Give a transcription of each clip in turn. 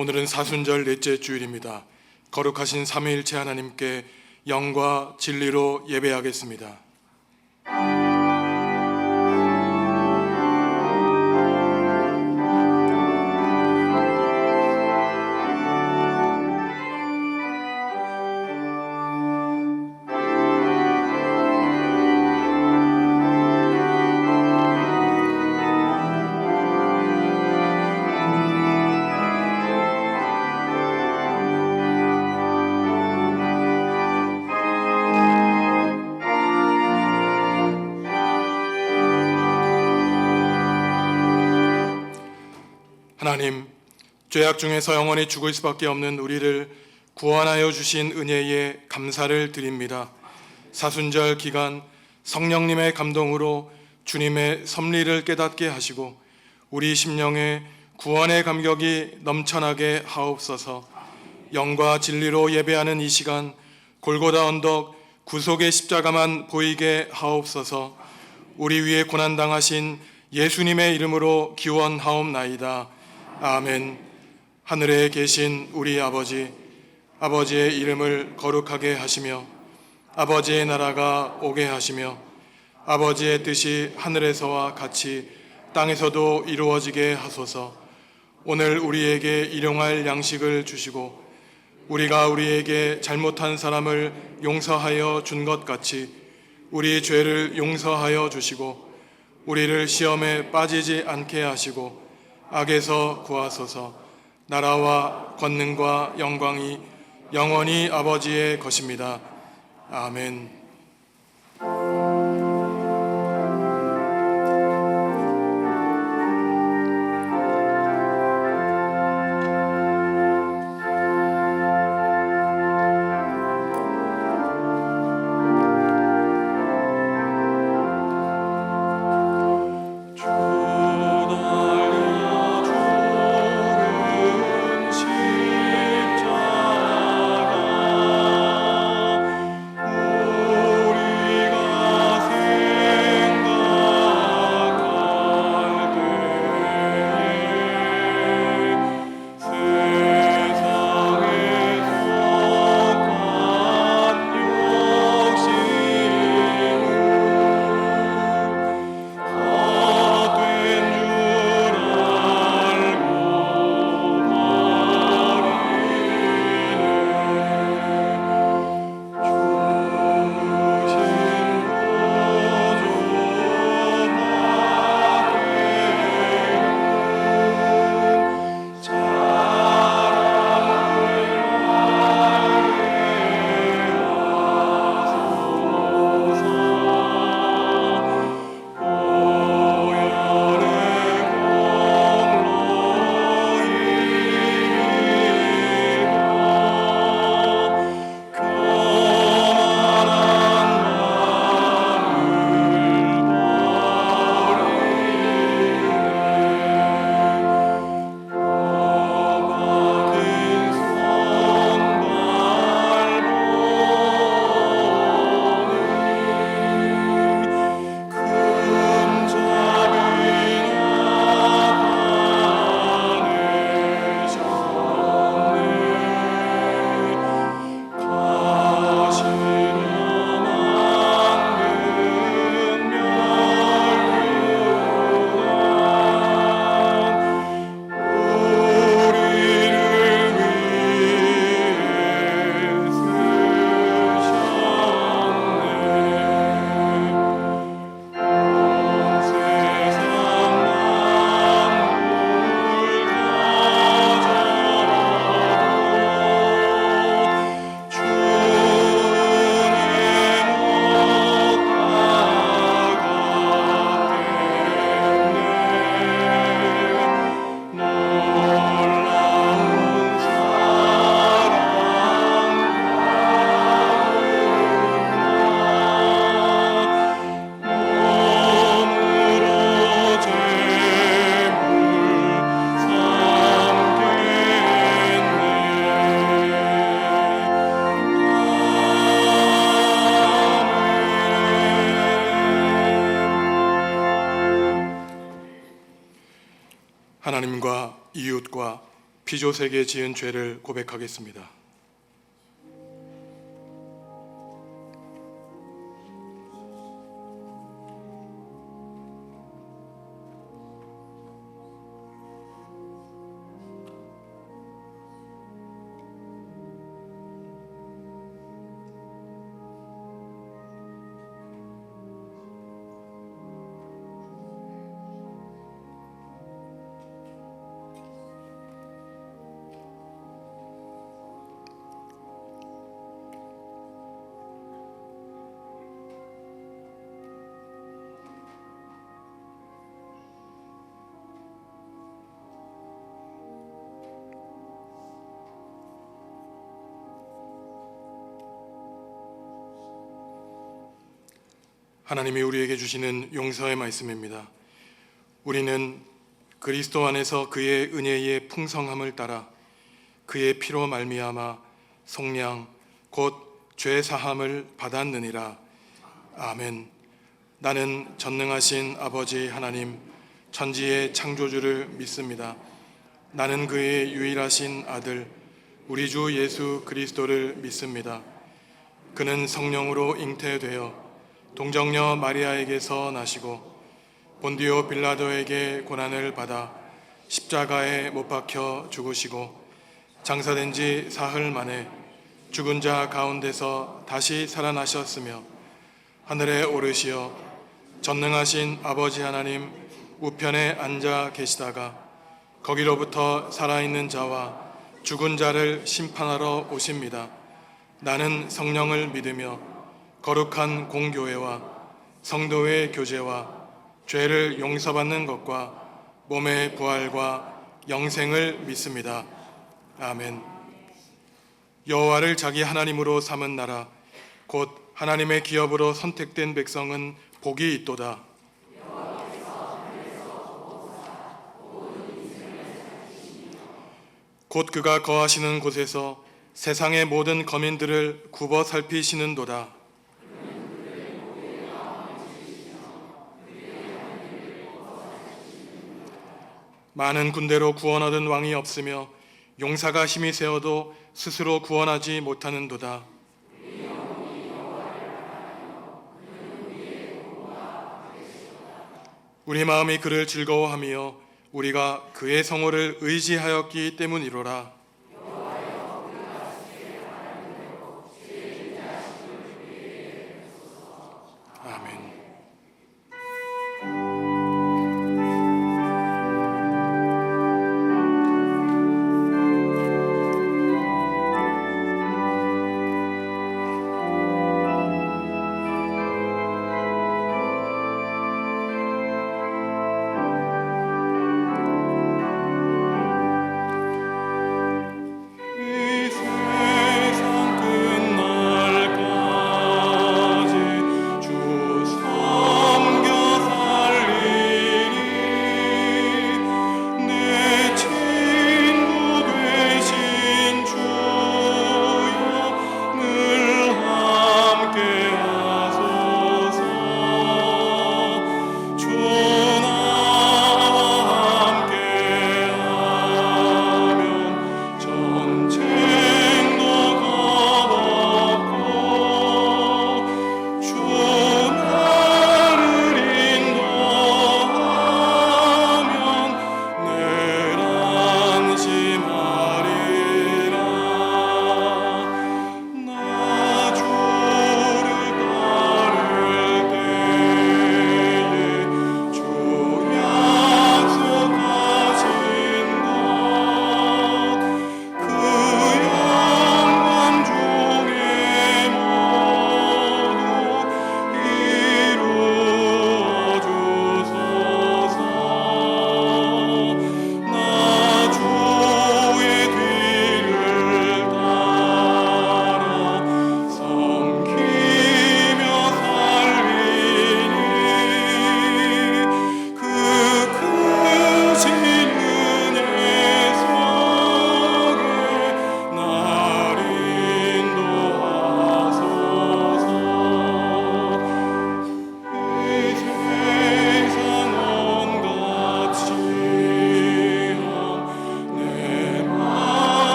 오늘은 사순절 넷째 주일입니다. 거룩하신 삼위일체 하나님께 영과 진리로 예배하겠습니다. 하나님, 죄악 중에서 영원히 죽을 수밖에 없는 우리를 구원하여 주신 은혜에 감사를 드립니다. 사순절 기간 성령님의 감동으로 주님의 섭리를 깨닫게 하시고 우리 심령에 구원의 감격이 넘쳐나게 하옵소서. 영과 진리로 예배하는 이 시간 골고다 언덕 구속의 십자가만 보이게 하옵소서. 우리 위에 고난당하신 예수님의 이름으로 기원하옵나이다. 아멘. 하늘에 계신 우리 아버지, 아버지의 이름을 거룩하게 하시며 아버지의 나라가 오게 하시며 아버지의 뜻이 하늘에서와 같이 땅에서도 이루어지게 하소서. 오늘 우리에게 일용할 양식을 주시고 우리가 우리에게 잘못한 사람을 용서하여 준 것 같이 우리 죄를 용서하여 주시고 우리를 시험에 빠지지 않게 하시고 악에서 구하소서. 나라와 권능과 영광이 영원히 아버지의 것입니다. 아멘. 하나님과 이웃과 피조세계 지은 죄를 고백하겠습니다. 하나님이 우리에게 주시는 용서의 말씀입니다. 우리는 그리스도 안에서 그의 은혜의 풍성함을 따라 그의 피로 말미암아 속량 곧 죄 사함을 받았느니라. 아멘. 나는 전능하신 아버지 하나님 천지의 창조주를 믿습니다. 나는 그의 유일하신 아들 우리 주 예수 그리스도를 믿습니다. 그는 성령으로 잉태되어 동정녀 마리아에게서 나시고 본디오 빌라도에게 고난을 받아 십자가에 못 박혀 죽으시고 장사된 지 사흘 만에 죽은 자 가운데서 다시 살아나셨으며 하늘에 오르시어 전능하신 아버지 하나님 우편에 앉아 계시다가 거기로부터 살아있는 자와 죽은 자를 심판하러 오십니다. 나는 성령을 믿으며 거룩한 공교회와 성도의 교제와 죄를 용서받는 것과 몸의 부활과 영생을 믿습니다. 아멘. 여호와를 자기 하나님으로 삼은 나라 곧 하나님의 기업으로 선택된 백성은 복이 있도다. 곧 그가 거하시는 곳에서 세상의 모든 거민들을 굽어 살피시는도다. 많은 군대로 구원 얻은 왕이 없으며 용사가 힘이 세어도 스스로 구원하지 못하는도다. 우리 마음이 그를 즐거워하며 우리가 그의 성호를 의지하였기 때문이로라. 아멘.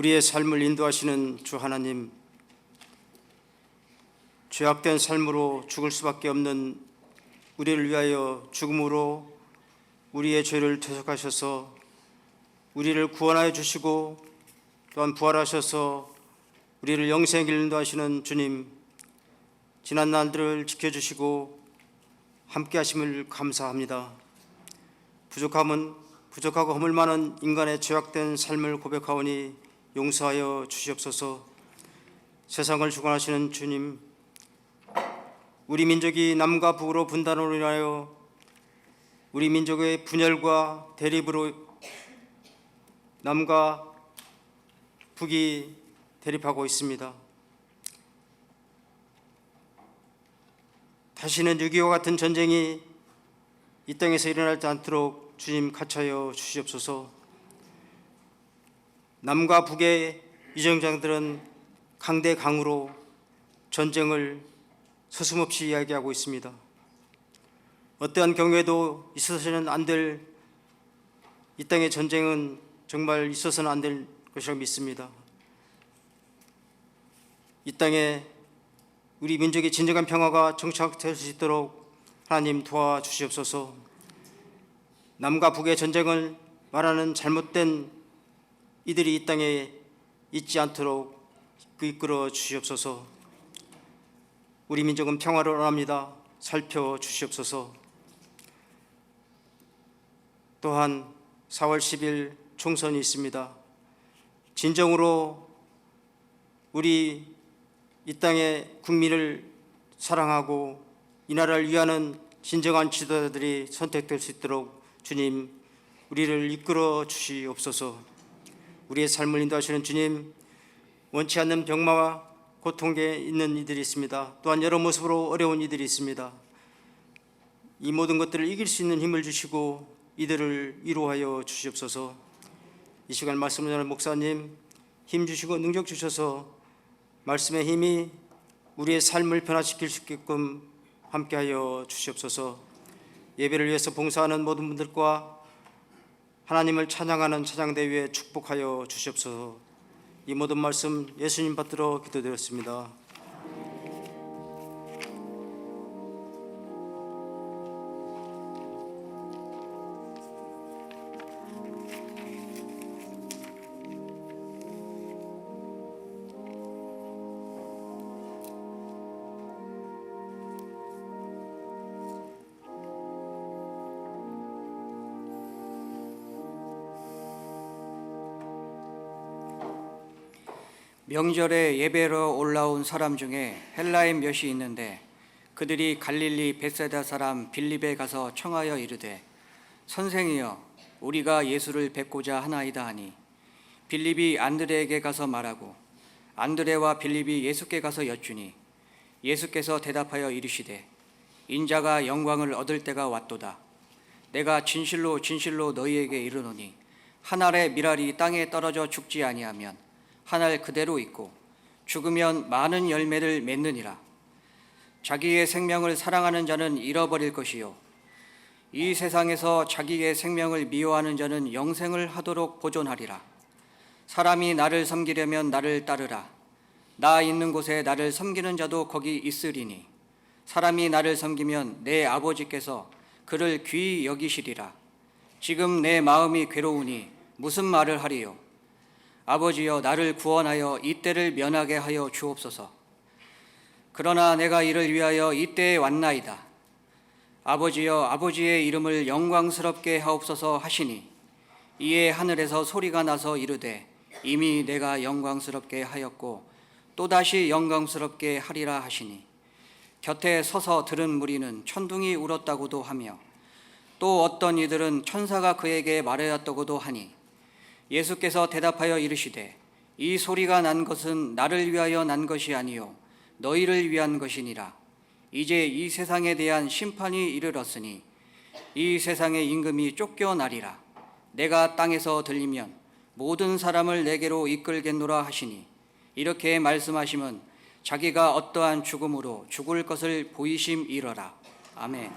우리의 삶을 인도하시는 주 하나님, 죄악된 삶으로 죽을 수밖에 없는 우리를 위하여 죽음으로 우리의 죄를 퇴속하셔서 우리를 구원하여 주시고 또한 부활하셔서 우리를 영생의 길로 인도하시는 주님, 지난 날들을 지켜주시고 함께 하심을 감사합니다. 부족하고 허물 많은 인간의 죄악된 삶을 고백하오니 용서하여 주시옵소서. 세상을 주관하시는 주님, 우리 민족이 남과 북으로 분단으로 인하여 우리 민족의 분열과 대립으로 남과 북이 대립하고 있습니다. 다시는 6.25 같은 전쟁이 이 땅에서 일어나지 않도록 주님 가차여 주시옵소서. 남과 북의 위정장들은 강대강으로 전쟁을 서슴없이 이야기하고 있습니다. 어떠한 경우에도 있어서는 안 될 이 땅의 전쟁은 정말 있어서는 안 될 것이라고 믿습니다. 이 땅에 우리 민족의 진정한 평화가 정착될 수 있도록 하나님 도와주시옵소서. 남과 북의 전쟁을 말하는 잘못된 이들이 이 땅에 있지 않도록 이끌어 주시옵소서. 우리 민족은 평화를 원합니다. 살펴주시옵소서. 또한 4월 10일 총선이 있습니다. 진정으로 우리 이 땅의 국민을 사랑하고 이 나라를 위하는 진정한 지도자들이 선택될 수 있도록 주님, 우리를 이끌어 주시옵소서. 우리의 삶을 인도하시는 주님, 원치 않는 병마와 고통에 있는 이들이 있습니다. 또한 여러 모습으로 어려운 이들이 있습니다. 이 모든 것들을 이길 수 있는 힘을 주시고 이들을 위로하여 주시옵소서. 이 시간 말씀을 전하는 목사님, 힘 주시고 능력 주셔서 말씀의 힘이 우리의 삶을 변화시킬 수 있게끔 함께하여 주시옵소서. 예배를 위해서 봉사하는 모든 분들과 하나님을 찬양하는 찬양대회에 축복하여 주시옵소서. 이 모든 말씀 예수님 받들어 기도드렸습니다. 명절에 예배로 올라온 사람 중에 헬라인 몇이 있는데 그들이 갈릴리 벳세다 사람 빌립에 가서 청하여 이르되 선생이여 우리가 예수를 뵙고자 하나이다 하니 빌립이 안드레에게 가서 말하고 안드레와 빌립이 예수께 가서 여쭈니 예수께서 대답하여 이르시되 인자가 영광을 얻을 때가 왔도다. 내가 진실로 진실로 너희에게 이르노니 한 알의 밀알이 땅에 떨어져 죽지 아니하면 한 알 그대로 있고 죽으면 많은 열매를 맺느니라. 자기의 생명을 사랑하는 자는 잃어버릴 것이요 이 세상에서 자기의 생명을 미워하는 자는 영생을 하도록 보존하리라. 사람이 나를 섬기려면 나를 따르라. 나 있는 곳에 나를 섬기는 자도 거기 있으리니 사람이 나를 섬기면 내 아버지께서 그를 귀히 여기시리라. 지금 내 마음이 괴로우니 무슨 말을 하리요. 아버지여 나를 구원하여 이 때를 면하게 하여 주옵소서. 그러나 내가 이를 위하여 이 때에 왔나이다. 아버지여 아버지의 이름을 영광스럽게 하옵소서 하시니 이에 하늘에서 소리가 나서 이르되 이미 내가 영광스럽게 하였고 또다시 영광스럽게 하리라 하시니 곁에 서서 들은 무리는 천둥이 울었다고도 하며 또 어떤 이들은 천사가 그에게 말하였다고도 하니 예수께서 대답하여 이르시되 이 소리가 난 것은 나를 위하여 난 것이 아니요 너희를 위한 것이니라. 이제 이 세상에 대한 심판이 이르렀으니 이 세상의 임금이 쫓겨나리라. 내가 땅에서 들리면 모든 사람을 내게로 이끌겠노라 하시니 이렇게 말씀하시면 자기가 어떠한 죽음으로 죽을 것을 보이심이러라. 아멘.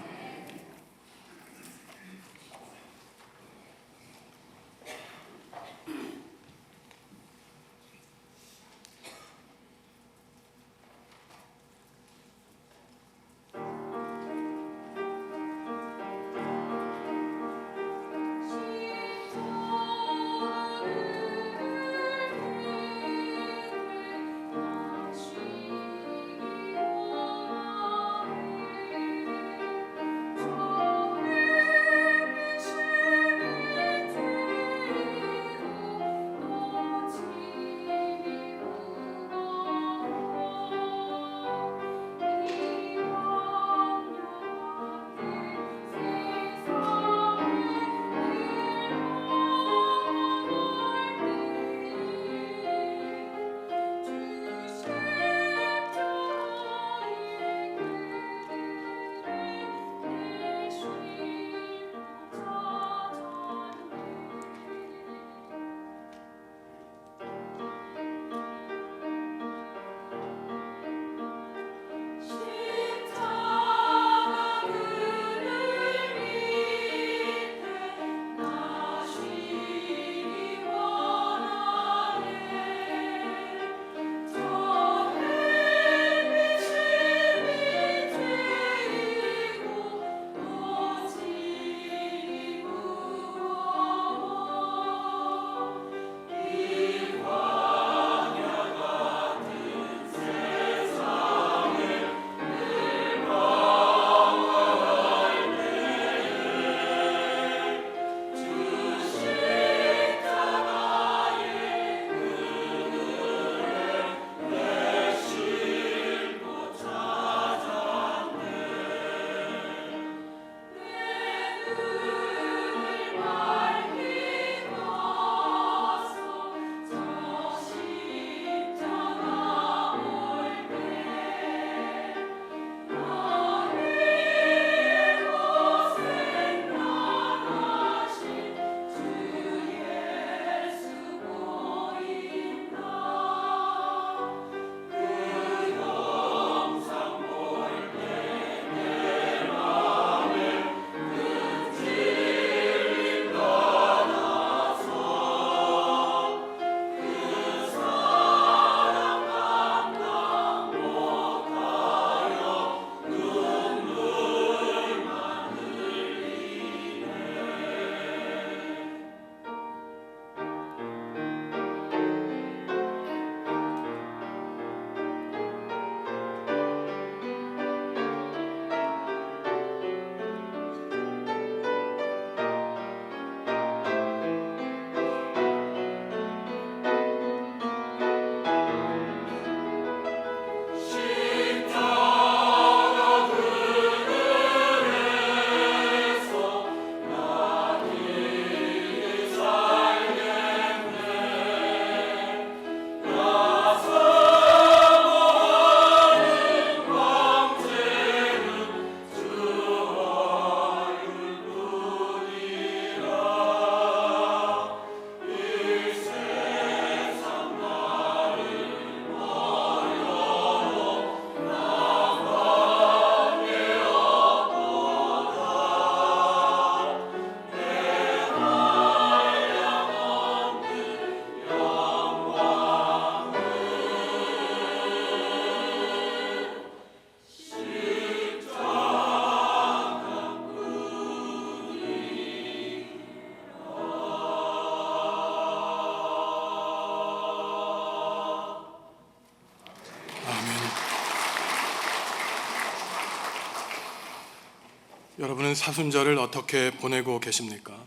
여러분은 사순절을 어떻게 보내고 계십니까?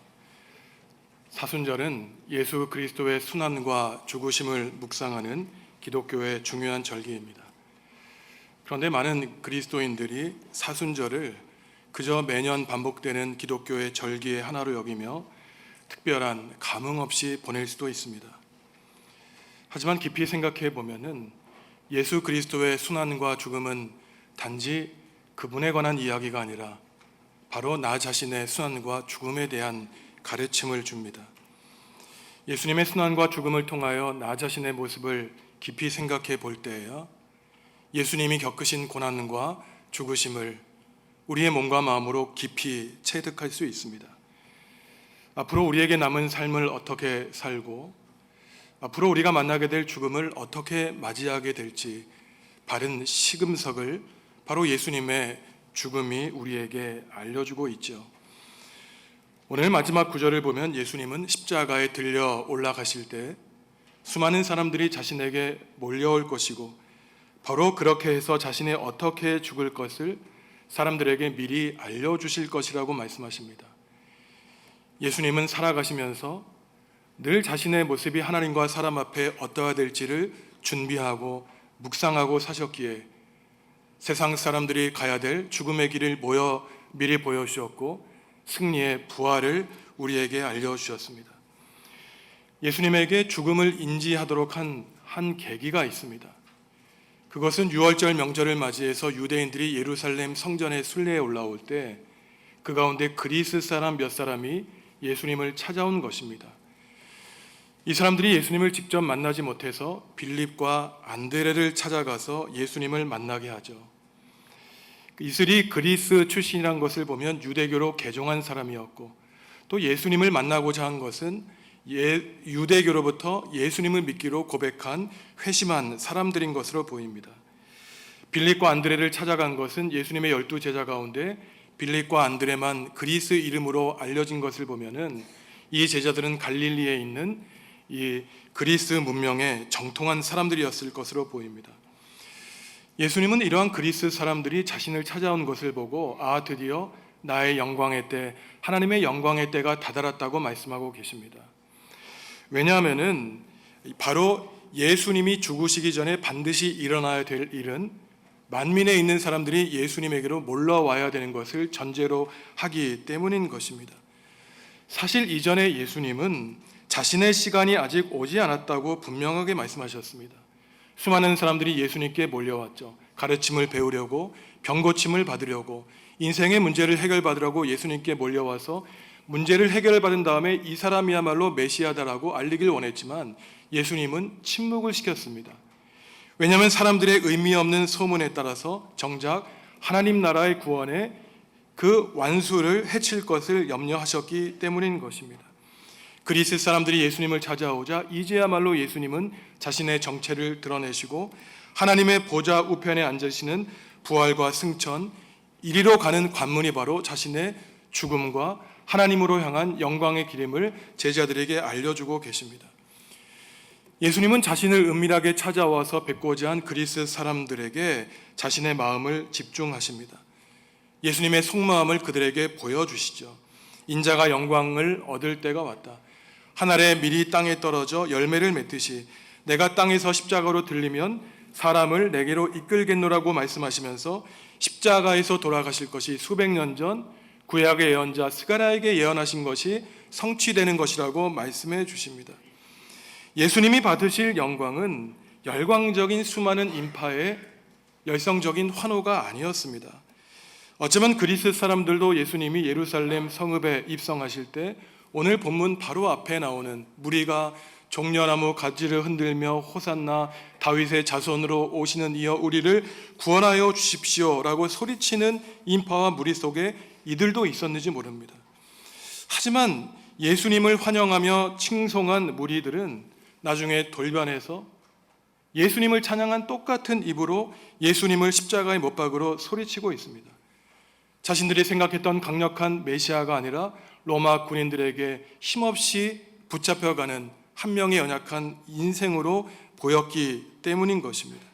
사순절은 예수 그리스도의 순환과 죽으심을 묵상하는 기독교의 중요한 절기입니다. 그런데 많은 그리스도인들이 사순절을 그저 매년 반복되는 기독교의 절기의 하나로 여기며 특별한 감흥 없이 보낼 수도 있습니다. 하지만 깊이 생각해 보면은 예수 그리스도의 순환과 죽음은 단지 그분에 관한 이야기가 아니라 바로 나 자신의 순환과 죽음에 대한 가르침을 줍니다. 예수님의 순환과 죽음을 통하여 나 자신의 모습을 깊이 생각해 볼 때에야 예수님이 겪으신 고난과 죽으심을 우리의 몸과 마음으로 깊이 체득할 수 있습니다. 앞으로 우리에게 남은 삶을 어떻게 살고 앞으로 우리가 만나게 될 죽음을 어떻게 맞이하게 될지 바른 시금석을 바로 예수님의 죽음이 우리에게 알려주고 있죠. 오늘 마지막 구절을 보면 예수님은 십자가에 들려 올라가실 때 수많은 사람들이 자신에게 몰려올 것이고 바로 그렇게 해서 자신이 어떻게 죽을 것을 사람들에게 미리 알려주실 것이라고 말씀하십니다. 예수님은 살아가시면서 늘 자신의 모습이 하나님과 사람 앞에 어떠해야 될지를 준비하고 묵상하고 사셨기에 세상 사람들이 가야 될 죽음의 길을 미리 보여주셨고 승리의 부활을 우리에게 알려주셨습니다. 예수님에게 죽음을 인지하도록 한 계기가 있습니다. 그것은 유월절 명절을 맞이해서 유대인들이 예루살렘 성전의 순례에 올라올 때 그 가운데 그리스 사람 몇 사람이 예수님을 찾아온 것입니다. 이 사람들이 예수님을 직접 만나지 못해서 빌립과 안드레를 찾아가서 예수님을 만나게 하죠. 이슬이 그리스 출신이란 것을 보면 유대교로 개종한 사람이었고 또 예수님을 만나고자 한 것은 유대교로부터 예수님을 믿기로 고백한 회심한 사람들인 것으로 보입니다. 빌립과 안드레를 찾아간 것은 예수님의 12 제자 가운데 빌립과 안드레만 그리스 이름으로 알려진 것을 보면은 이 제자들은 갈릴리에 있는 이 그리스 문명의 정통한 사람들이었을 것으로 보입니다. 예수님은 이러한 그리스 사람들이 자신을 찾아온 것을 보고 드디어 나의 영광의 때, 하나님의 영광의 때가 다다랐다고 말씀하고 계십니다. 왜냐하면은 바로 예수님이 죽으시기 전에 반드시 일어나야 될 일은 만민에 있는 사람들이 예수님에게로 몰려와야 되는 것을 전제로 하기 때문인 것입니다. 사실 이전에 예수님은 자신의 시간이 아직 오지 않았다고 분명하게 말씀하셨습니다. 수많은 사람들이 예수님께 몰려왔죠. 가르침을 배우려고, 병고침을 받으려고, 인생의 문제를 해결받으려고 예수님께 몰려와서 문제를 해결받은 다음에 이 사람이야말로 메시아다라고 알리길 원했지만 예수님은 침묵을 시켰습니다. 왜냐하면 사람들의 의미 없는 소문에 따라서 정작 하나님 나라의 구원에 그 완수를 해칠 것을 염려하셨기 때문인 것입니다. 그리스 사람들이 예수님을 찾아오자 이제야말로 예수님은 자신의 정체를 드러내시고 하나님의 보좌 우편에 앉으시는 부활과 승천, 이리로 가는 관문이 바로 자신의 죽음과 하나님으로 향한 영광의 기림을 제자들에게 알려주고 계십니다. 예수님은 자신을 은밀하게 찾아와서 뵙고자 한 그리스 사람들에게 자신의 마음을 집중하십니다. 예수님의 속마음을 그들에게 보여주시죠. 인자가 영광을 얻을 때가 왔다. 하늘에 밀이 땅에 떨어져 열매를 맺듯이 내가 땅에서 십자가로 들리면 사람을 내게로 이끌겠노라고 말씀하시면서 십자가에서 돌아가실 것이 수백 년 전 구약의 예언자 스가랴에게 예언하신 것이 성취되는 것이라고 말씀해 주십니다. 예수님이 받으실 영광은 열광적인 수많은 인파의 열성적인 환호가 아니었습니다. 어쩌면 그리스 사람들도 예수님이 예루살렘 성읍에 입성하실 때 오늘 본문 바로 앞에 나오는 무리가 종려나무 가지를 흔들며 호산나 다윗의 자손으로 오시는 이여 우리를 구원하여 주십시오라고 소리치는 인파와 무리 속에 이들도 있었는지 모릅니다. 하지만 예수님을 환영하며 칭송한 무리들은 나중에 돌변해서 예수님을 찬양한 똑같은 입으로 예수님을 십자가의 못 박으로 소리치고 있습니다. 자신들이 생각했던 강력한 메시아가 아니라 로마 군인들에게 힘없이 붙잡혀가는 한 명의 연약한 인생으로 보였기 때문인 것입니다.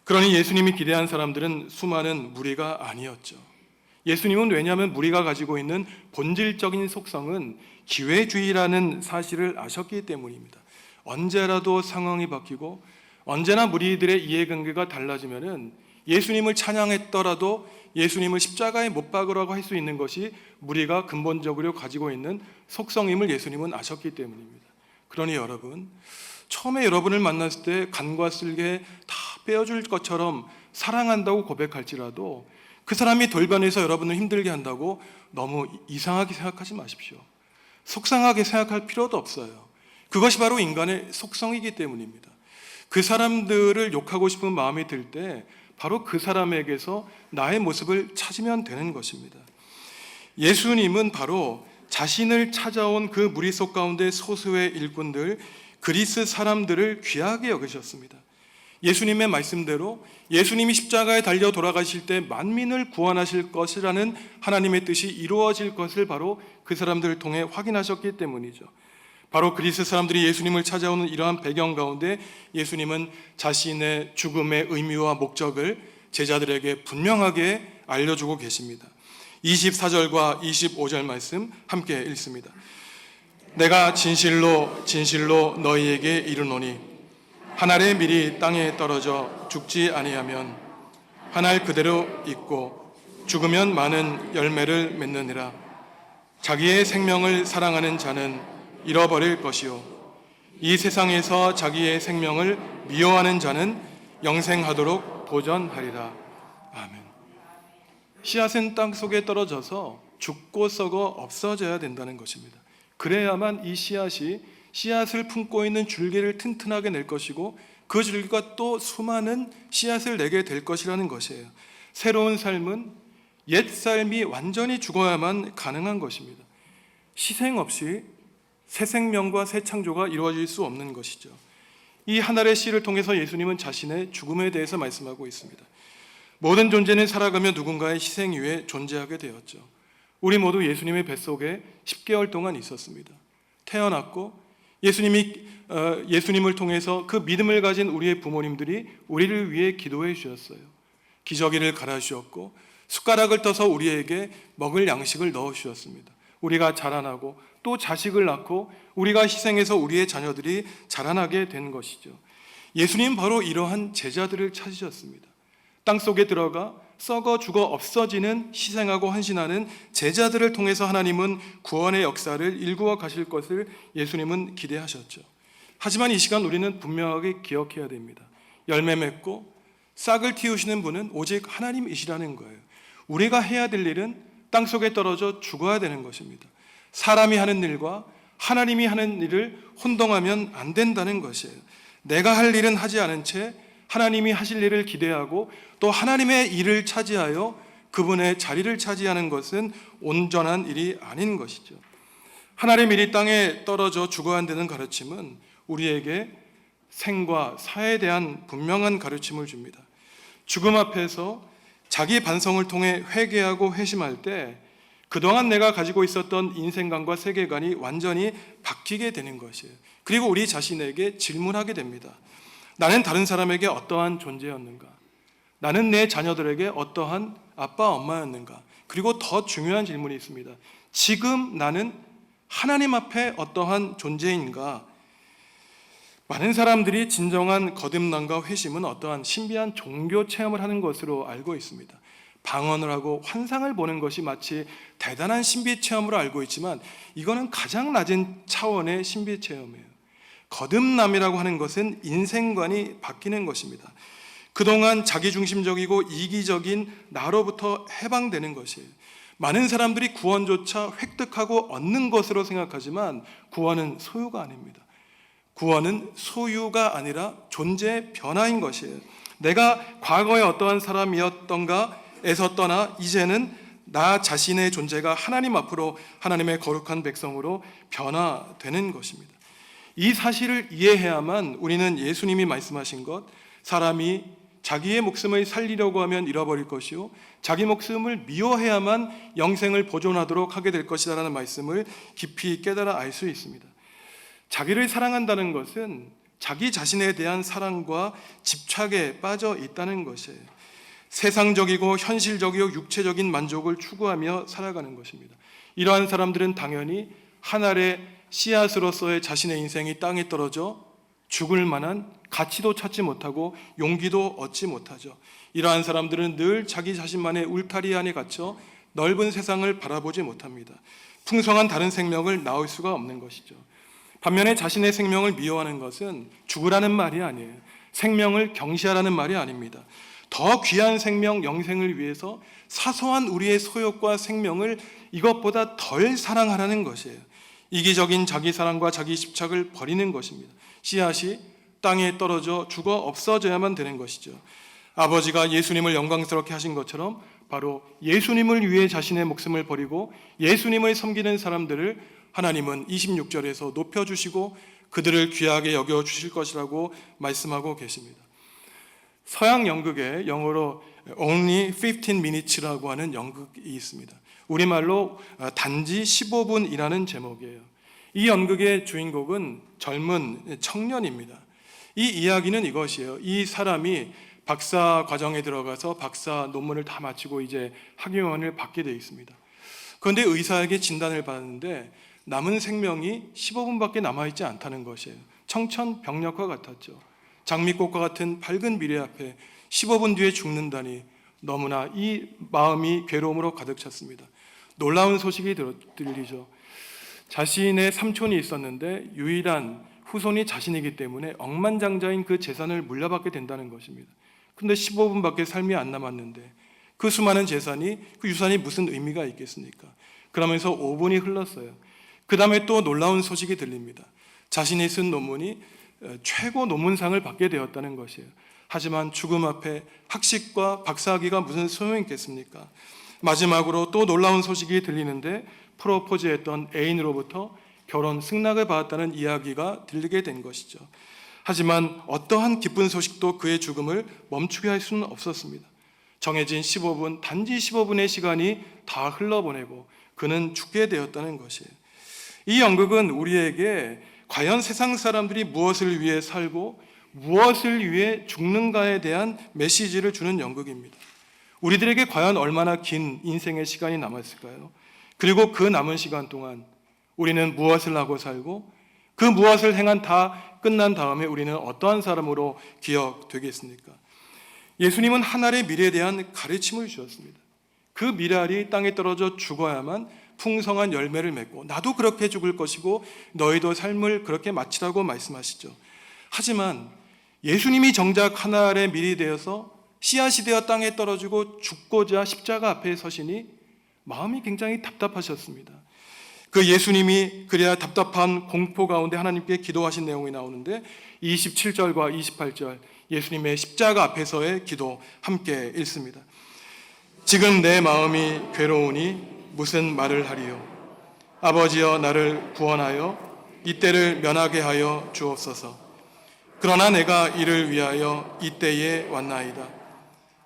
그러니 예수님이 기대한 사람들은 수많은 무리가 아니었죠. 예수님은 왜냐하면 우리가 가지고 있는 본질적인 속성은 기회주의라는 사실을 아셨기 때문입니다. 언제라도 상황이 바뀌고 언제나 무리들의 이해관계가 달라지면은 예수님을 찬양했더라도 예수님을 십자가에 못 박으라고 할 수 있는 것이 우리가 근본적으로 가지고 있는 속성임을 예수님은 아셨기 때문입니다. 그러니 여러분, 처음에 여러분을 만났을 때 간과 쓸개 다 빼어줄 것처럼 사랑한다고 고백할지라도 그 사람이 돌변해서 여러분을 힘들게 한다고 너무 이상하게 생각하지 마십시오. 속상하게 생각할 필요도 없어요. 그것이 바로 인간의 속성이기 때문입니다. 그 사람들을 욕하고 싶은 마음이 들 때 바로 그 사람에게서 나의 모습을 찾으면 되는 것입니다. 예수님은 바로 자신을 찾아온 그 무리 속 가운데 소수의 일꾼들, 그리스 사람들을 귀하게 여기셨습니다. 예수님의 말씀대로 예수님이 십자가에 달려 돌아가실 때 만민을 구원하실 것이라는 하나님의 뜻이 이루어질 것을 바로 그 사람들을 통해 확인하셨기 때문이죠. 바로 그리스 사람들이 예수님을 찾아오는 이러한 배경 가운데 예수님은 자신의 죽음의 의미와 목적을 제자들에게 분명하게 알려주고 계십니다. 24절과 25절 말씀 함께 읽습니다. 내가 진실로 진실로 너희에게 이르노니 한 알의 밀이 땅에 떨어져 죽지 아니하면 한 알 그대로 있고 죽으면 많은 열매를 맺느니라. 자기의 생명을 사랑하는 자는 잃어버릴 것이요 이 세상에서 자기의 생명을 미워하는 자는 영생하도록 보전하리라. 아멘. 씨앗은 땅 속에 떨어져서 죽고 썩어 없어져야 된다는 것입니다. 그래야만 이 씨앗이 씨앗을 품고 있는 줄기를 튼튼하게 낼 것이고 그 줄기가 또 수많은 씨앗을 내게 될 것이라는 것이에요. 새로운 삶은 옛 삶이 완전히 죽어야만 가능한 것입니다. 희생 없이 새 생명과 새 창조가 이루어질 수 없는 것이죠. 이 하늘의 씨를 통해서 예수님은 자신의 죽음에 대해서 말씀하고 있습니다. 모든 존재는 살아가며 누군가의 희생 이후에 존재하게 되었죠. 우리 모두 예수님의 뱃속에 10개월 동안 있었습니다. 태어났고 예수님을 통해서 그 믿음을 가진 우리의 부모님들이 우리를 위해 기도해 주셨어요. 기저귀를 갈아 주셨고 숟가락을 떠서 우리에게 먹을 양식을 넣어 주셨습니다. 우리가 자라나고 또 자식을 낳고 우리가 희생해서 우리의 자녀들이 자라나게 된 것이죠. 예수님 바로 이러한 제자들을 찾으셨습니다. 땅속에 들어가 썩어 죽어 없어지는 희생하고 헌신하는 제자들을 통해서 하나님은 구원의 역사를 일구어 가실 것을 예수님은 기대하셨죠. 하지만 이 시간 우리는 분명하게 기억해야 됩니다. 열매 맺고 싹을 틔우시는 분은 오직 하나님이시라는 거예요. 우리가 해야 될 일은 땅속에 떨어져 죽어야 되는 것입니다. 사람이 하는 일과 하나님이 하는 일을 혼동하면 안 된다는 것이에요. 내가 할 일은 하지 않은 채 하나님이 하실 일을 기대하고 또 하나님의 일을 차지하여 그분의 자리를 차지하는 것은 온전한 일이 아닌 것이죠. 하나님의 일이 땅에 떨어져 죽어야 한다는 가르침은 우리에게 생과 사에 대한 분명한 가르침을 줍니다. 죽음 앞에서 자기 반성을 통해 회개하고 회심할 때 그동안 내가 가지고 있었던 인생관과 세계관이 완전히 바뀌게 되는 것이에요. 그리고 우리 자신에게 질문하게 됩니다. 나는 다른 사람에게 어떠한 존재였는가? 나는 내 자녀들에게 어떠한 아빠, 엄마였는가? 그리고 더 중요한 질문이 있습니다. 지금 나는 하나님 앞에 어떠한 존재인가? 많은 사람들이 진정한 거듭남과 회심은 어떠한 신비한 종교 체험을 하는 것으로 알고 있습니다. 방언을 하고 환상을 보는 것이 마치 대단한 신비 체험으로 알고 있지만 이거는 가장 낮은 차원의 신비 체험이에요. 거듭남이라고 하는 것은 인생관이 바뀌는 것입니다. 그동안 자기중심적이고 이기적인 나로부터 해방되는 것이에요. 많은 사람들이 구원조차 획득하고 얻는 것으로 생각하지만 구원은 소유가 아닙니다. 구원은 소유가 아니라 존재의 변화인 것이에요. 내가 과거에 어떠한 사람이었던가에서 떠나 이제는 나 자신의 존재가 하나님 앞으로 하나님의 거룩한 백성으로 변화되는 것입니다. 이 사실을 이해해야만 우리는 예수님이 말씀하신 것, 사람이 자기의 목숨을 살리려고 하면 잃어버릴 것이요 자기 목숨을 미워해야만 영생을 보존하도록 하게 될 것이라는 말씀을 깊이 깨달아 알 수 있습니다. 자기를 사랑한다는 것은 자기 자신에 대한 사랑과 집착에 빠져 있다는 것이에요. 세상적이고 현실적이고 육체적인 만족을 추구하며 살아가는 것입니다. 이러한 사람들은 당연히 한 알의 씨앗으로서의 자신의 인생이 땅에 떨어져 죽을 만한 가치도 찾지 못하고 용기도 얻지 못하죠. 이러한 사람들은 늘 자기 자신만의 울타리 안에 갇혀 넓은 세상을 바라보지 못합니다. 풍성한 다른 생명을 낳을 수가 없는 것이죠. 반면에 자신의 생명을 미워하는 것은 죽으라는 말이 아니에요. 생명을 경시하라는 말이 아닙니다. 더 귀한 생명, 영생을 위해서 사소한 우리의 소욕과 생명을 이것보다 덜 사랑하라는 것이에요. 이기적인 자기 사랑과 자기 집착을 버리는 것입니다. 씨앗이 땅에 떨어져 죽어 없어져야만 되는 것이죠. 아버지가 예수님을 영광스럽게 하신 것처럼 바로 예수님을 위해 자신의 목숨을 버리고 예수님을 섬기는 사람들을 하나님은 26절에서 높여주시고 그들을 귀하게 여겨주실 것이라고 말씀하고 계십니다. 서양 연극에 영어로 Only 15 Minutes라고 하는 연극이 있습니다. 우리말로 단지 15분이라는 제목이에요. 이 연극의 주인공은 젊은 청년입니다. 이 이야기는 이것이에요. 이 사람이 박사 과정에 들어가서 박사 논문을 다 마치고 이제 학위원을 받게 되어 있습니다. 그런데 의사에게 진단을 받았는데 남은 생명이 15분밖에 남아있지 않다는 것이에요. 청천벽력과 같았죠. 장미꽃과 같은 밝은 미래 앞에 15분 뒤에 죽는다니 너무나 이 마음이 괴로움으로 가득 찼습니다. 놀라운 소식이 들리죠. 자신의 삼촌이 있었는데 유일한 후손이 자신이기 때문에 억만장자인 그 재산을 물려받게 된다는 것입니다. 그런데 15분밖에 삶이 안 남았는데 그 수많은 재산이, 그 유산이 무슨 의미가 있겠습니까? 그러면서 5분이 흘렀어요. 그 다음에 또 놀라운 소식이 들립니다. 자신이 쓴 논문이 최고 논문상을 받게 되었다는 것이에요. 하지만 죽음 앞에 학식과 박사학위가 무슨 소용이 있겠습니까? 마지막으로 또 놀라운 소식이 들리는데 프로포즈했던 애인으로부터 결혼 승낙을 받았다는 이야기가 들리게 된 것이죠. 하지만 어떠한 기쁜 소식도 그의 죽음을 멈추게 할 수는 없었습니다. 정해진 15분, 단지 15분의 시간이 다 흘러보내고 그는 죽게 되었다는 것이에요. 이 연극은 우리에게 과연 세상 사람들이 무엇을 위해 살고 무엇을 위해 죽는가에 대한 메시지를 주는 연극입니다. 우리들에게 과연 얼마나 긴 인생의 시간이 남았을까요? 그리고 그 남은 시간 동안 우리는 무엇을 하고 살고 그 무엇을 행한 다 끝난 다음에 우리는 어떠한 사람으로 기억되겠습니까? 예수님은 한 알의 미래에 대한 가르침을 주셨습니다. 그 미랄이 땅에 떨어져 죽어야만 풍성한 열매를 맺고 나도 그렇게 죽을 것이고 너희도 삶을 그렇게 마치라고 말씀하시죠. 하지만 예수님이 정작 한 알의 밀이 되어서 씨앗이 되어 땅에 떨어지고 죽고자 십자가 앞에 서시니 마음이 굉장히 답답하셨습니다. 그 예수님이 그래야 답답한 공포 가운데 하나님께 기도하신 내용이 나오는데 27절과 28절 예수님의 십자가 앞에서의 기도 함께 읽습니다. 지금 내 마음이 괴로우니 무슨 말을 하리요? 아버지여 나를 구원하여 이때를 면하게 하여 주옵소서. 그러나 내가 이를 위하여 이때에 왔나이다.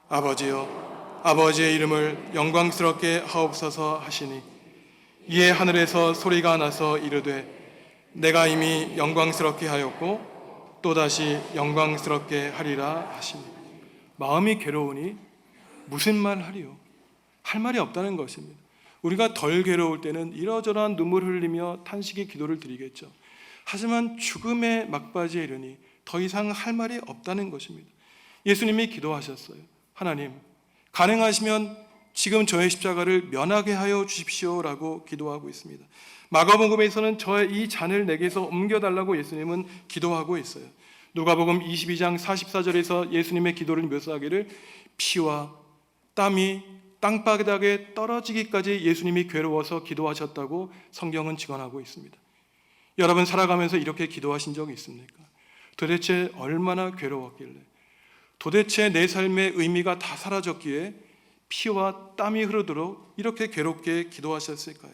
아버지여 아버지의 이름을 영광스럽게 하옵소서 하시니 이에 하늘에서 소리가 나서 이르되 내가 이미 영광스럽게 하였고 또다시 영광스럽게 하리라 하시니 마음이 괴로우니 무슨 말 하리요? 할 말이 없다는 것입니다. 우리가 덜 괴로울 때는 이러저러한 눈물 흘리며 탄식의 기도를 드리겠죠. 하지만 죽음의 막바지에 이르니 더 이상 할 말이 없다는 것입니다. 예수님이 기도하셨어요. 하나님, 가능하시면 지금 저의 십자가를 면하게 하여 주십시오라고 기도하고 있습니다. 마가복음에서는 저의 이 잔을 내게서 옮겨달라고 예수님은 기도하고 있어요. 누가복음 22장 44절에서 예수님의 기도를 묘사하기를 피와 땀이 땅바닥에 떨어지기까지 예수님이 괴로워서 기도하셨다고 성경은 증언하고 있습니다. 여러분 살아가면서 이렇게 기도하신 적이 있습니까? 도대체 얼마나 괴로웠길래, 도대체 내 삶의 의미가 다 사라졌기에 피와 땀이 흐르도록 이렇게 괴롭게 기도하셨을까요?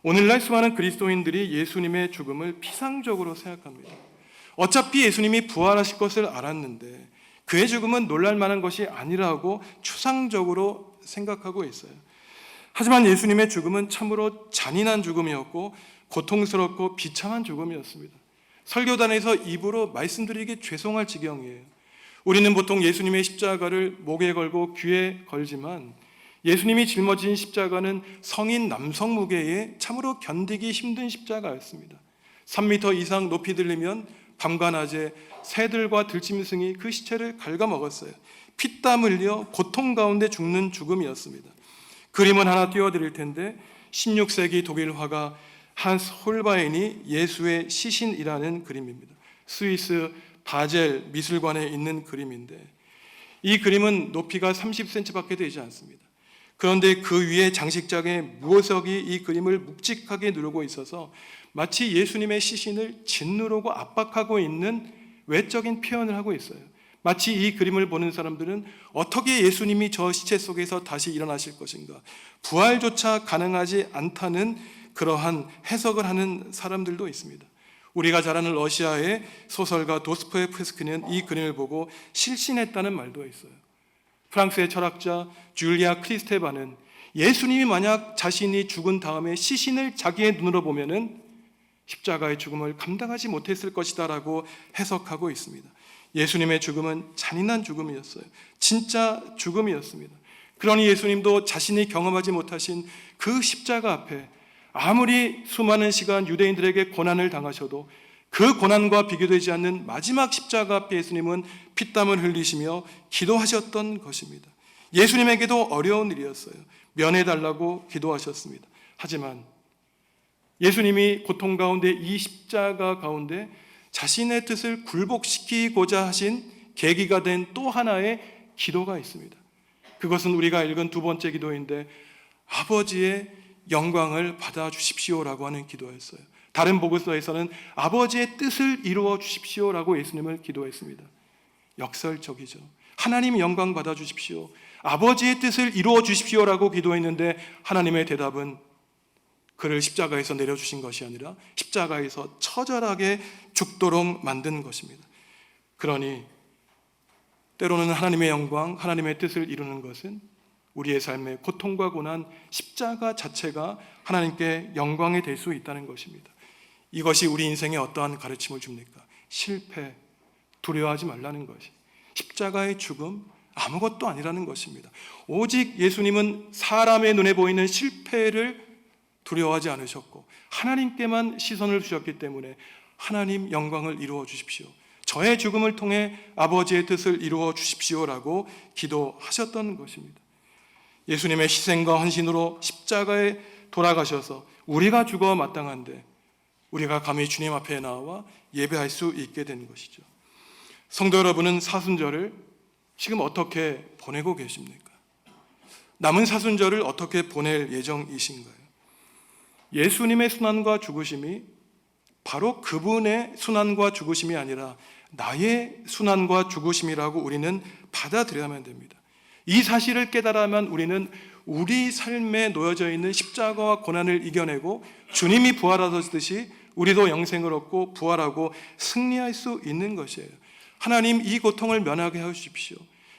오늘날 수많은 그리스도인들이 예수님의 죽음을 피상적으로 생각합니다. 어차피 예수님이 부활하실 것을 알았는데 그의 죽음은 놀랄만한 것이 아니라고 추상적으로 생각하고 있어요. 하지만 예수님의 죽음은 참으로 잔인한 죽음이었고 고통스럽고 비참한 죽음이었습니다. 설교단에서 입으로 말씀드리기 죄송할 지경이에요. 우리는 보통 예수님의 십자가를 목에 걸고 귀에 걸지만 예수님이 짊어진 십자가는 성인 남성 무게에 참으로 견디기 힘든 십자가였습니다. 3m 이상 높이 들리면 밤과 낮에 새들과 들짐승이 그 시체를 갉아먹었어요. 피땀 흘려 고통 가운데 죽는 죽음이었습니다. 그림은 하나 띄워드릴 텐데 16세기 독일 화가 한스 홀바인이 예수의 시신이라는 그림입니다. 스위스 바젤 미술관에 있는 그림인데 이 그림은 높이가 30cm밖에 되지 않습니다. 그런데 그 위에 장식장의 무호석이 이 그림을 묵직하게 누르고 있어서 마치 예수님의 시신을 짓누르고 압박하고 있는 외적인 표현을 하고 있어요. 마치 이 그림을 보는 사람들은 어떻게 예수님이 저 시체 속에서 다시 일어나실 것인가, 부활조차 가능하지 않다는 그러한 해석을 하는 사람들도 있습니다. 우리가 잘 아는 러시아의 소설가 도스토옙스키는 이 그림을 보고 실신했다는 말도 있어요. 프랑스의 철학자 줄리아 크리스테바는 예수님이 만약 자신이 죽은 다음에 시신을 자기의 눈으로 보면은 십자가의 죽음을 감당하지 못했을 것이다 라고 해석하고 있습니다. 예수님의 죽음은 잔인한 죽음이었어요. 진짜 죽음이었습니다. 그러니 예수님도 자신이 경험하지 못하신 그 십자가 앞에 아무리 수많은 시간 유대인들에게 고난을 당하셔도 그 고난과 비교되지 않는 마지막 십자가 앞에 예수님은 피땀을 흘리시며 기도하셨던 것입니다. 예수님에게도 어려운 일이었어요. 면해달라고 기도하셨습니다. 하지만 예수님이 고통 가운데 이 십자가 가운데 자신의 뜻을 굴복시키고자 하신 계기가 된 또 하나의 기도가 있습니다. 그것은 우리가 읽은 두 번째 기도인데 아버지의 영광을 받아주십시오라고 하는 기도였어요. 다른 복음서에서는 아버지의 뜻을 이루어 주십시오라고 예수님을 기도했습니다. 역설적이죠. 하나님 영광 받아주십시오, 아버지의 뜻을 이루어 주십시오라고 기도했는데 하나님의 대답은 그를 십자가에서 내려주신 것이 아니라 십자가에서 처절하게 죽도록 만든 것입니다. 그러니 때로는 하나님의 영광, 하나님의 뜻을 이루는 것은 우리의 삶의 고통과 고난, 십자가 자체가 하나님께 영광이 될 수 있다는 것입니다. 이것이 우리 인생에 어떠한 가르침을 줍니까? 실패, 두려워하지 말라는 것이, 십자가의 죽음, 아무것도 아니라는 것입니다. 오직 예수님은 사람의 눈에 보이는 실패를 두려워하지 않으셨고 하나님께만 시선을 주셨기 때문에 하나님 영광을 이루어 주십시오, 저의 죽음을 통해 아버지의 뜻을 이루어 주십시오라고 기도하셨던 것입니다. 예수님의 희생과 헌신으로 십자가에 돌아가셔서 우리가 죽어 마땅한데 우리가 감히 주님 앞에 나와 예배할 수 있게 된 것이죠. 성도 여러분은 사순절을 지금 어떻게 보내고 계십니까? 남은 사순절을 어떻게 보낼 예정이신가요? 예수님의 순환과 죽으심이 바로 그분의 순환과 죽으심이 아니라 나의 순환과 죽으심이라고 우리는 받아들여야만 됩니다. 이 사실을 깨달아야만 우리는 우리 삶에 놓여져 있는 십자가와 고난을 이겨내고 주님이 부활하셨듯이 우리도 영생을 얻고 부활하고 승리할 수 있는 것이에요. 하나님, 이 고통을 면하게 하여 주십시오.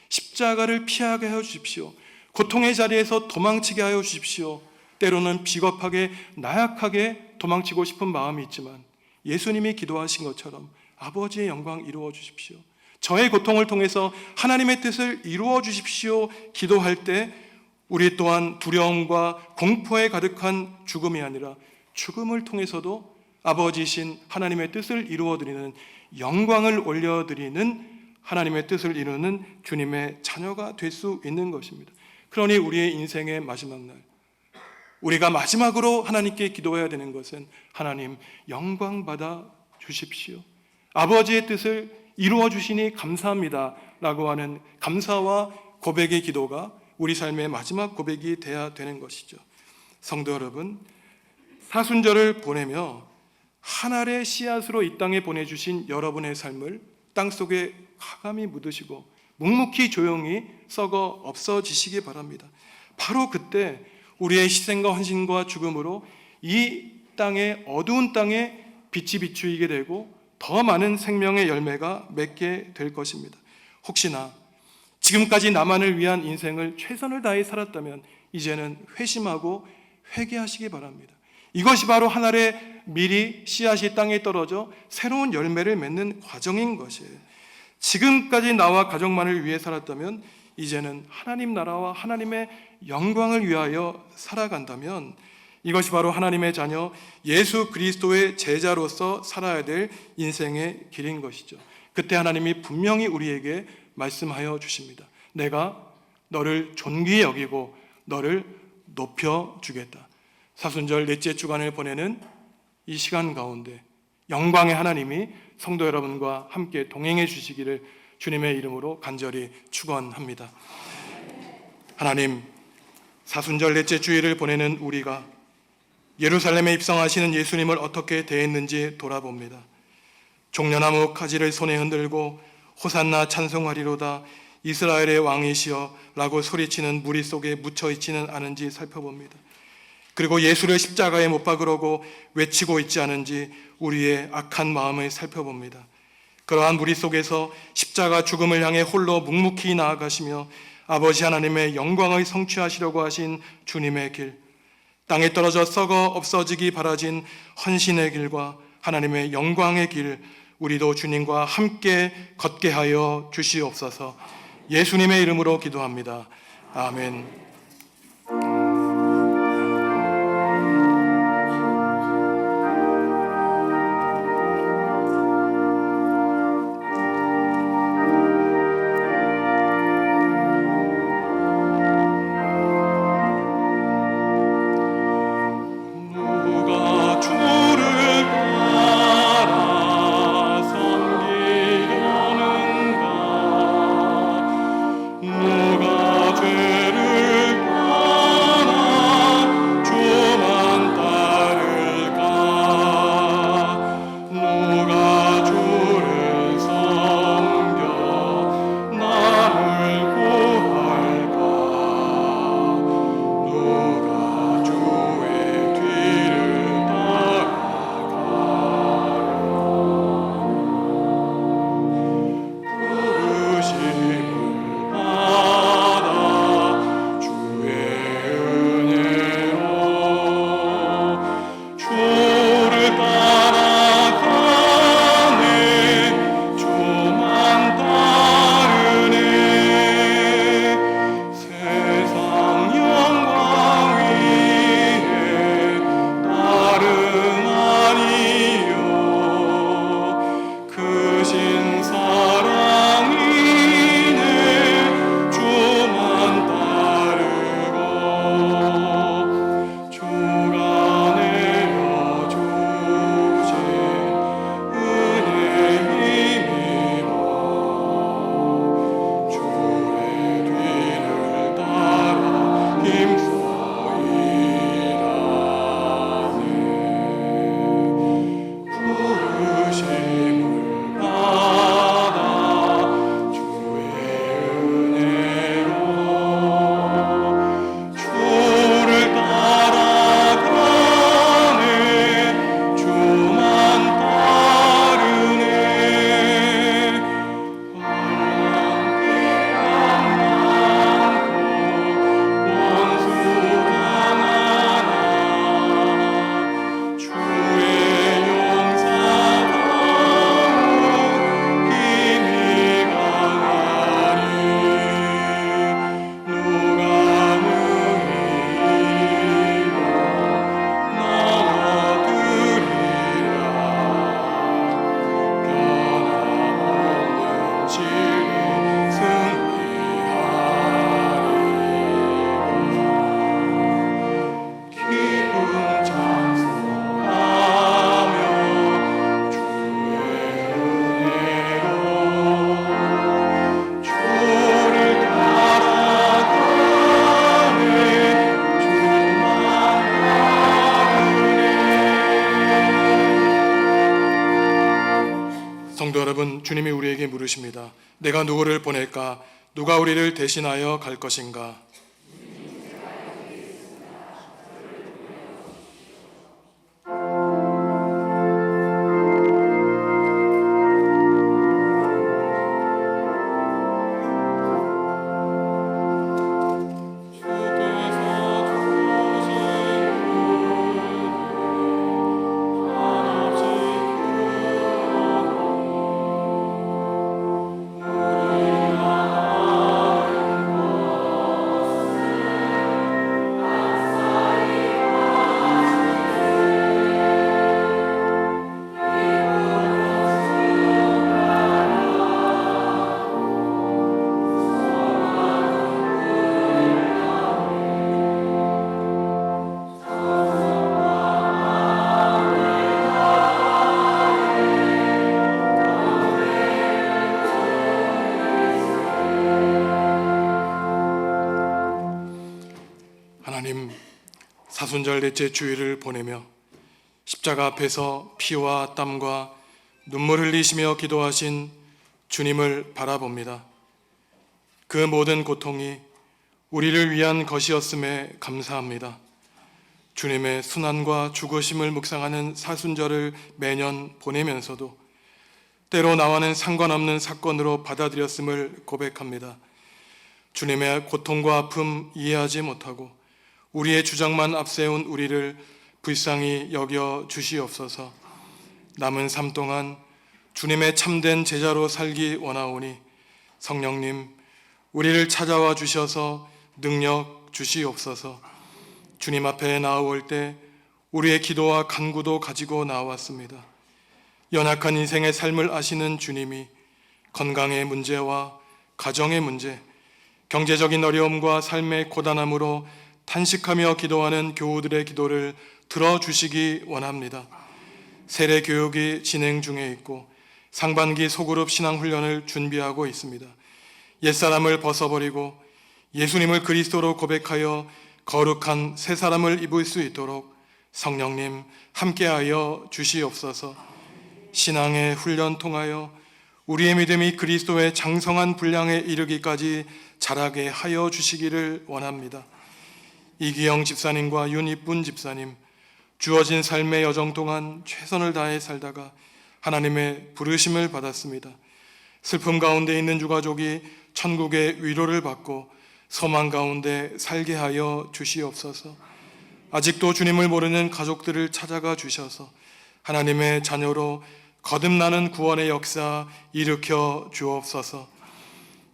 십자가를 피하게 하여 주십시오. 고통의 자리에서 도망치게 하여 주십시오. 때로는 비겁하게 나약하게 도망치고 싶은 마음이 있지만 예수님이 기도하신 것처럼 아버지의 영광 이루어 주십시오, 저의 고통을 통해서 하나님의 뜻을 이루어 주십시오 기도할 때 우리 또한 두려움과 공포에 가득한 죽음이 아니라 죽음을 통해서도 아버지신 하나님의 뜻을 이루어드리는, 영광을 올려드리는 하나님의 뜻을 이루는 주님의 자녀가 될 수 있는 것입니다. 그러니 우리의 인생의 마지막 날, 우리가 마지막으로 하나님께 기도해야 되는 것은 하나님 영광 받아 주십시오, 아버지의 뜻을 이루어 주시니 감사합니다 라고 하는 감사와 고백의 기도가 우리 삶의 마지막 고백이 돼야 되는 것이죠. 성도 여러분, 사순절을 보내며 한 알의 씨앗으로 이 땅에 보내주신 여러분의 삶을 땅속에 가감히 묻으시고 묵묵히 조용히 썩어 없어지시기 바랍니다. 바로 그때 우리의 희생과 헌신과 죽음으로 이 땅에, 어두운 땅에 빛이 비추이게 되고 더 많은 생명의 열매가 맺게 될 것입니다. 혹시나 지금까지 나만을 위한 인생을 최선을 다해 살았다면 이제는 회심하고 회개하시기 바랍니다. 이것이 바로 한 알의 미리 씨앗이 땅에 떨어져 새로운 열매를 맺는 과정인 것이에요. 지금까지 나와 가족만을 위해 살았다면 이제는 하나님 나라와 하나님의 영광을 위하여 살아간다면 이것이 바로 하나님의 자녀 예수 그리스도의 제자로서 살아야 될 인생의 길인 것이죠. 그때 하나님이 분명히 우리에게 말씀하여 주십니다. 내가 너를 존귀히 여기고 너를 높여주겠다. 사순절 넷째 주간을 보내는 이 시간 가운데 영광의 하나님이 성도 여러분과 함께 동행해 주시기를 주님의 이름으로 간절히 축원합니다. 하나님, 사순절 넷째 주일을 보내는 우리가 예루살렘에 입성하시는 예수님을 어떻게 대했는지 돌아봅니다. 종려나무 가지를 손에 흔들고 호산나 찬송하리로다 이스라엘의 왕이시여 라고 소리치는 무리 속에 묻혀 있지는 않은지 살펴봅니다. 그리고 예수를 십자가에 못 박으려고 외치고 있지 않은지 우리의 악한 마음을 살펴봅니다. 그러한 무리 속에서 십자가 죽음을 향해 홀로 묵묵히 나아가시며 아버지 하나님의 영광을 성취하시려고 하신 주님의 길, 땅에 떨어져 썩어 없어지기 바라진 헌신의 길과 하나님의 영광의 길, 우리도 주님과 함께 걷게 하여 주시옵소서. 예수님의 이름으로 기도합니다. 아멘. 성도 여러분, 주님이 우리에게 물으십니다. 내가 누구를 보낼까? 누가 우리를 대신하여 갈 것인가? 하나님, 사순절 넷째 주일을 보내며 십자가 앞에서 피와 땀과 눈물 흘리시며 기도하신 주님을 바라봅니다. 그 모든 고통이 우리를 위한 것이었음에 감사합니다. 주님의 순환과 죽으심을 묵상하는 사순절을 매년 보내면서도 때로 나와는 상관없는 사건으로 받아들였음을 고백합니다. 주님의 고통과 아픔 이해하지 못하고 우리의 주장만 앞세운 우리를 불쌍히 여겨 주시옵소서. 남은 삶 동안 주님의 참된 제자로 살기 원하오니 성령님, 우리를 찾아와 주셔서 능력 주시옵소서. 주님 앞에 나아올 때 우리의 기도와 간구도 가지고 나왔습니다. 연약한 인생의 삶을 아시는 주님이 건강의 문제와 가정의 문제, 경제적인 어려움과 삶의 고단함으로 탄식하며 기도하는 교우들의 기도를 들어주시기 원합니다. 세례 교육이 진행 중에 있고 상반기 소그룹 신앙훈련을 준비하고 있습니다. 옛사람을 벗어버리고 예수님을 그리스도로 고백하여 거룩한 새 사람을 입을 수 있도록 성령님 함께하여 주시옵소서. 신앙의 훈련 통하여 우리의 믿음이 그리스도의 장성한 분량에 이르기까지 자라게 하여 주시기를 원합니다. 이기영 집사님과 윤이쁜 집사님, 주어진 삶의 여정 동안 최선을 다해 살다가 하나님의 부르심을 받았습니다. 슬픔 가운데 있는 유가족이 천국의 위로를 받고 소망 가운데 살게 하여 주시옵소서. 아직도 주님을 모르는 가족들을 찾아가 주셔서 하나님의 자녀로 거듭나는 구원의 역사 일으켜 주옵소서.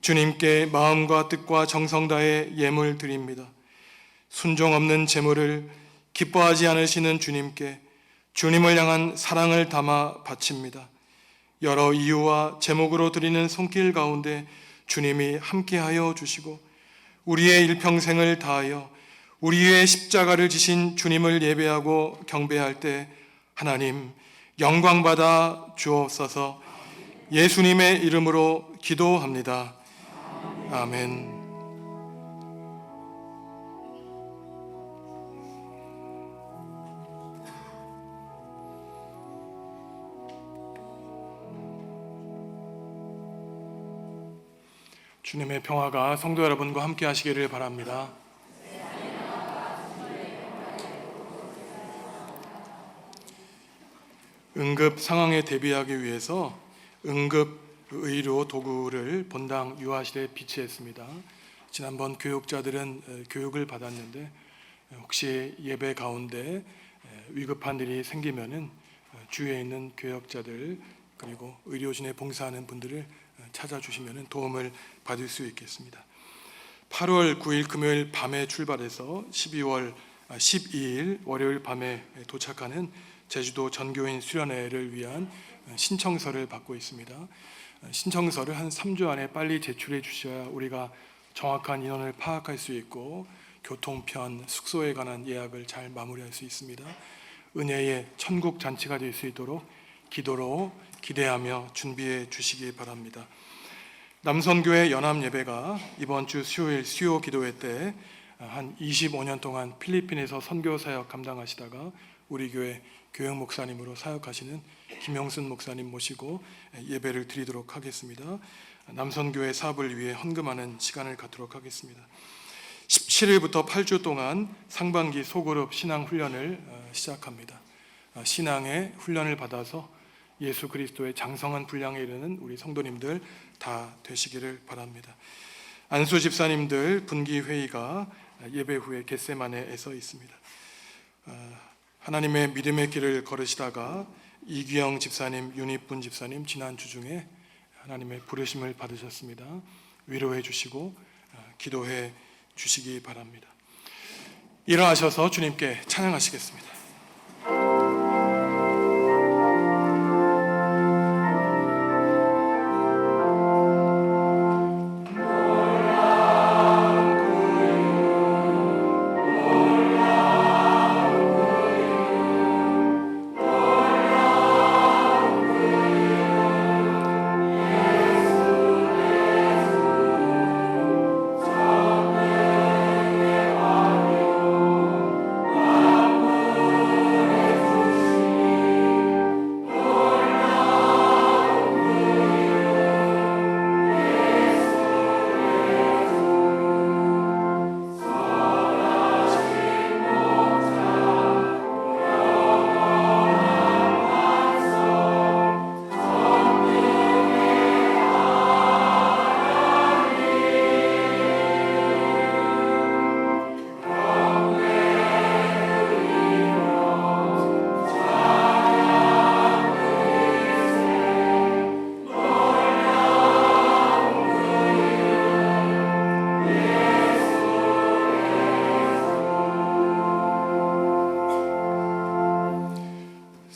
주님께 마음과 뜻과 정성 다해 예물 드립니다. 순종 없는 제물을 기뻐하지 않으시는 주님께 주님을 향한 사랑을 담아 바칩니다. 여러 이유와 제목으로 드리는 손길 가운데 주님이 함께하여 주시고 우리의 일평생을 다하여 우리 위에 십자가를 지신 주님을 예배하고 경배할 때 하나님 영광받아 주옵소서. 예수님의 이름으로 기도합니다. 아멘. 주님의 평화가 성도 여러분과 함께 하시기를 바랍니다. 응급 상황에 대비하기 위해서 응급 의료 도구를 본당 유아실에 비치했습니다. 지난번 교육자들은 교육을 받았는데 혹시 예배 가운데 위급한 일이 생기면은 주위에 있는 교역자들 그리고 의료진에 봉사하는 분들을 찾아주시면 도움을 받을 수 있겠습니다. 8월 9일 금요일 밤에 출발해서 12월 12일 월요일 밤에 도착하는 제주도 전교인 수련회를 위한 신청서를 받고 있습니다. 신청서를 한 3주 안에 빨리 제출해 주셔야 우리가 정확한 인원을 파악할 수 있고 교통편, 숙소에 관한 예약을 잘 마무리할 수 있습니다. 은혜의 천국 잔치가 될 수 있도록 기도로 기대하며 준비해 주시기 바랍니다. 남선교회 연합 예배가 이번 주 수요일 수요 기도회 때 한 25년 동안 필리핀에서 선교 사역 감당하시다가 우리 교회 교역 목사님으로 사역하시는 김영순 목사님 모시고 예배를 드리도록 하겠습니다. 남선교회 사업을 위해 헌금하는 시간을 갖도록 하겠습니다. 17일부터 8주 동안 상반기 소그룹 신앙 훈련을 시작합니다. 신앙의 훈련을 받아서 예수 그리스도의 장성한 분량에 이르는 우리 성도님들 다 되시기를 바랍니다. 안수 집사님들 분기 회의가 예배 후에 겟세마네에서 있습니다. 하나님의 믿음의 길을 걸으시다가 이기영 집사님, 윤희분 집사님 지난 주 중에 하나님의 부르심을 받으셨습니다. 위로해 주시고 기도해 주시기 바랍니다. 일어나셔서 주님께 찬양하시겠습니다.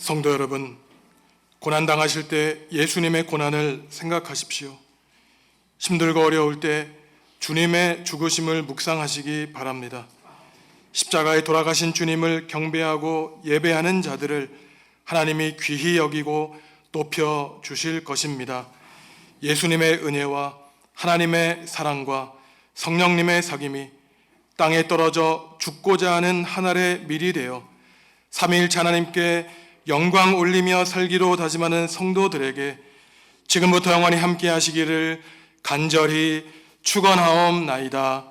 성도 여러분, 고난당하실 때 예수님의 고난을 생각하십시오. 힘들고 어려울 때 주님의 죽으심을 묵상하시기 바랍니다. 십자가에 돌아가신 주님을 경배하고 예배하는 자들을 하나님이 귀히 여기고 높여 주실 것입니다. 예수님의 은혜와 하나님의 사랑과 성령님의 사귐이 땅에 떨어져 죽고자 하는 한 알의 밀이 되어 삼위일체 하나님께 영광 올리며 살기로 다짐하는 성도들에게 지금부터 영원히 함께 하시기를 간절히 축원하옵나이다.